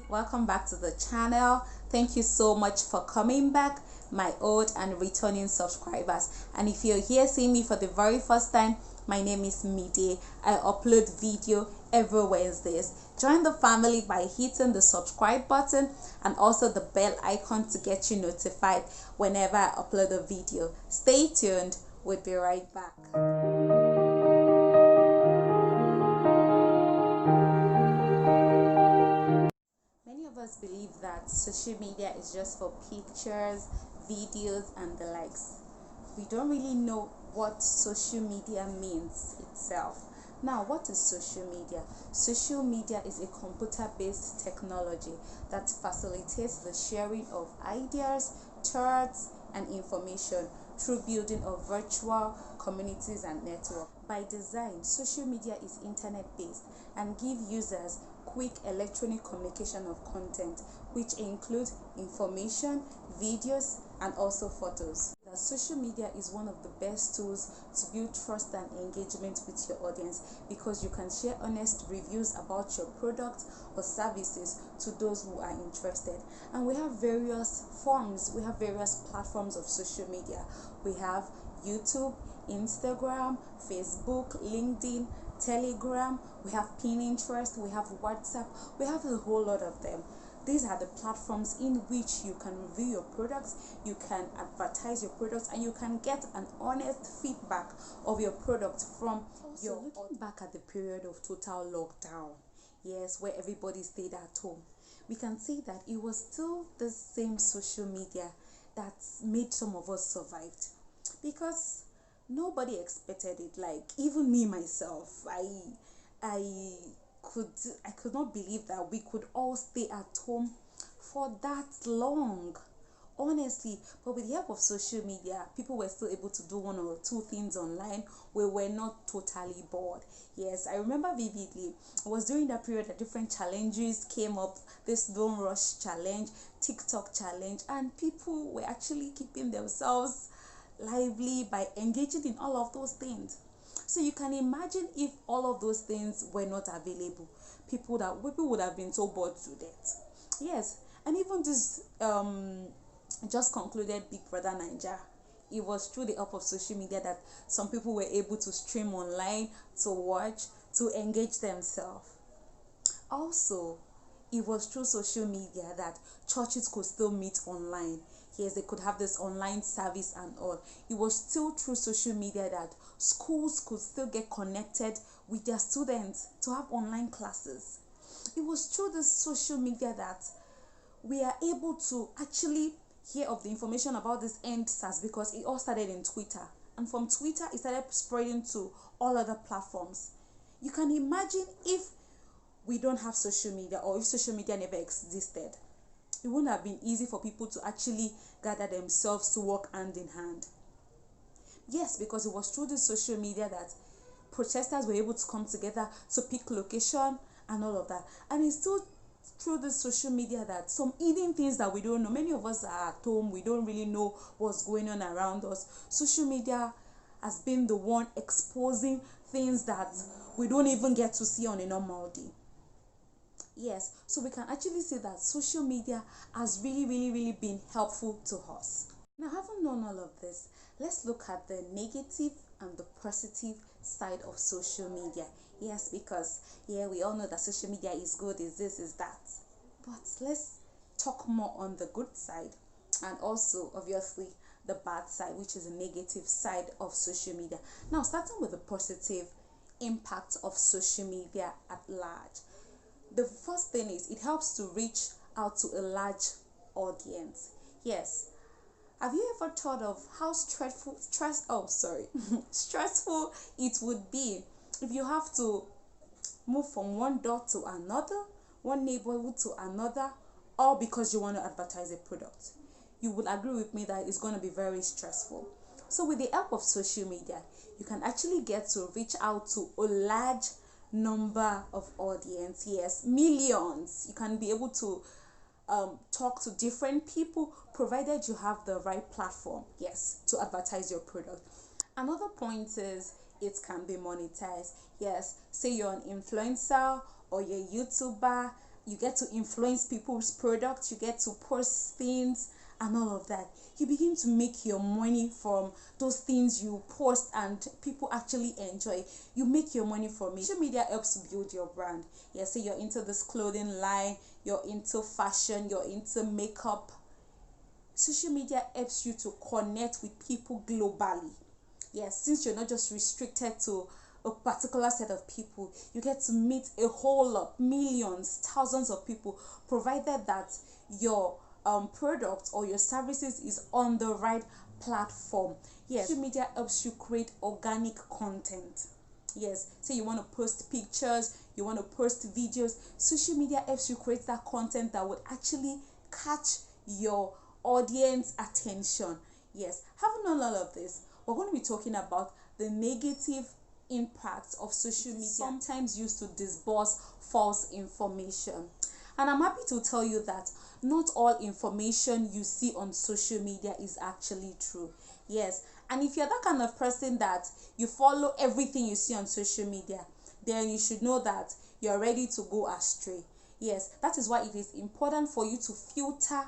Welcome back to the channel. Thank you so much for coming back, my old and returning subscribers. And if you're here seeing me for the very first time, my name is Mide. I upload video every Wednesdays. Join the family by hitting the subscribe button and also the bell icon to get you notified whenever I upload a video. Stay tuned. We'll be right back. Many of us believe that social media is just for pictures, videos, and the likes. We don't really know what social media means itself. Now, what is social media? Social media is a computer-based technology that facilitates the sharing of ideas, thoughts, and information through building of virtual communities and networks. By design, social media is internet-based and give users quick electronic communication of content, which include information, videos, and also photos. That social media is one of the best tools to build trust and engagement with your audience, because you can share honest reviews about your products or services to those who are interested. And we have various forms, we have various platforms of social media. We have YouTube, Instagram, Facebook, LinkedIn, Telegram, we have Pinterest, we have WhatsApp, we have a whole lot of them. These are the platforms in which you can review your products, you can advertise your products, and you can get an honest feedback of your product from your. Looking back at the period of total lockdown, yes, where everybody stayed at home, we can see that it was still the same social media that made some of us survived, because nobody expected it. Like, even me myself, I could not believe that we could all stay at home for that long, honestly. But with the help of social media, people were still able to do one or two things online. We were not totally bored. Yes, I remember vividly, it was during that period that different challenges came up. This Don't Rush challenge, TikTok challenge, and people were actually keeping themselves lively by engaging in all of those things. So you can imagine if all of those things were not available, people would have been so bored to death. Yes, and even this just concluded Big Brother Nigeria. It was through the help of social media that some people were able to stream online, to watch, to engage themselves. Also, it was through social media that churches could still meet online. Yes, they could have this online service and all. It was still through social media that schools could still get connected with their students to have online classes. It was through this social media that we are able to actually hear of the information about this EndSARS, because it all started in Twitter. And from Twitter, it started spreading to all other platforms. You can imagine if we don't have social media, or if social media never existed, it wouldn't have been easy for people to actually gather themselves to work hand in hand. Yes, because it was through the social media that protesters were able to come together to pick location and all of that. And it's still through the social media that some hidden things that we don't know, many of us are at home, we don't really know what's going on around us. Social media has been the one exposing things that we don't even get to see on a normal day. Yes, so we can actually say that social media has really been helpful to us. Now, having known all of this, let's look at the negative and the positive side of social media. Yes, because we all know that social media is good, is this, is that. But let's talk more on the good side, and also obviously the bad side, which is the negative side of social media. Now, starting with the positive impact of social media at large. The first thing is it helps to reach out to a large audience. Yes. Have you ever thought of how stressful it would be if you have to move from one door to another, one neighborhood to another, all because you want to advertise a product? You would agree with me that it's going to be very stressful. So with the help of social media, you can actually get to reach out to a large number of audience. Yes, millions. You can be able to talk to different people, provided you have the right platform, yes, to advertise your product. Another point is it can be monetized. Yes, say you're an influencer or you're a YouTuber, you get to influence people's products, you get to post things and all of that. You begin to make your money from those things you post and people actually enjoy. You make your money from it. Social media helps to build your brand. Yeah, say you're into this clothing line, you're into fashion, you're into makeup. Social media helps you to connect with people globally. Yes, since you're not just restricted to a particular set of people, you get to meet a whole lot, millions, thousands of people, provided that your product or your services is on the right platform. Yes, social media helps you create organic content. Yes, say you want to post pictures, you want to post videos, social media helps you create that content that would actually catch your audience attention. Yes, having known all of this, we're going to be talking about the negative impacts of social media, sometimes used to disburse false information. And I'm happy to tell you that not all information you see on social media is actually true. Yes, and if you're that kind of person that you follow everything you see on social media, then you should know that you're ready to go astray. Yes, that is why it is important for you to filter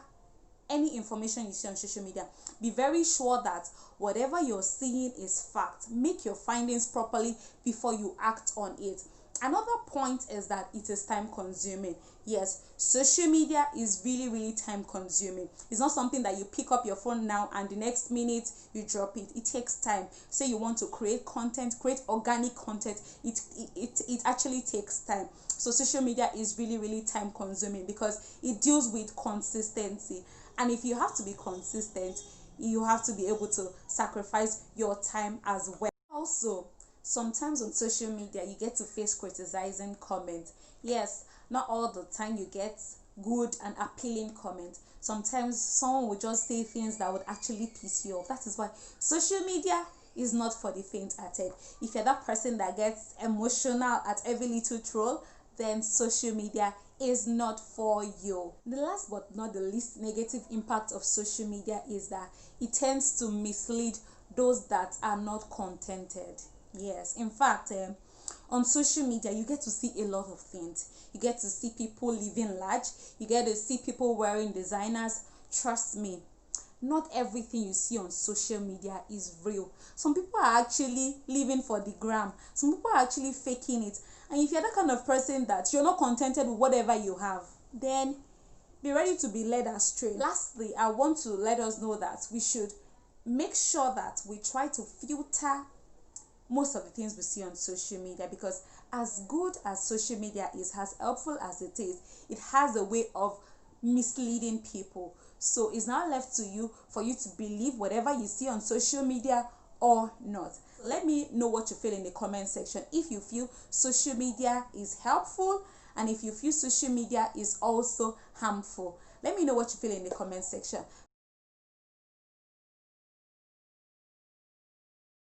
any information you see on social media. Be very sure that whatever you're seeing is fact. Make your findings properly before you act on it. Another point is that it is time consuming. Yes, social media is really time consuming. It's not something that you pick up your phone now and the next minute you drop it. It takes time. Say you want to create content, create organic content, it actually takes time. So social media is really time consuming because it deals with consistency. And if you have to be consistent, you have to be able to sacrifice your time as well. Also, sometimes on social media you get to face criticizing comments. Yes, not all the time you get good and appealing comments. Sometimes someone will just say things that would actually piss you off. That is why social media is not for the faint-hearted. If you're that person that gets emotional at every little troll, then social media is not for you. The last but not the least negative impact of social media is that it tends to mislead those that are not contented. Yes, in fact, on social media you get to see a lot of things. You get to see people living large, you get to see people wearing designers. Trust me, not everything you see on social media is real. Some people are actually living for the gram, some people are actually faking it. And if you're that kind of person that you're not contented with whatever you have, then be ready to be led astray. Lastly, I want to let us know that we should make sure that we try to filter most of the things we see on social media, because as good as social media is, as helpful as it is, it has a way of misleading people. So it's now left to you for you to believe whatever you see on social media or not. Let me know what you feel in the comment section. If you feel social media is helpful and if you feel social media is also harmful, let me know what you feel in the comment section.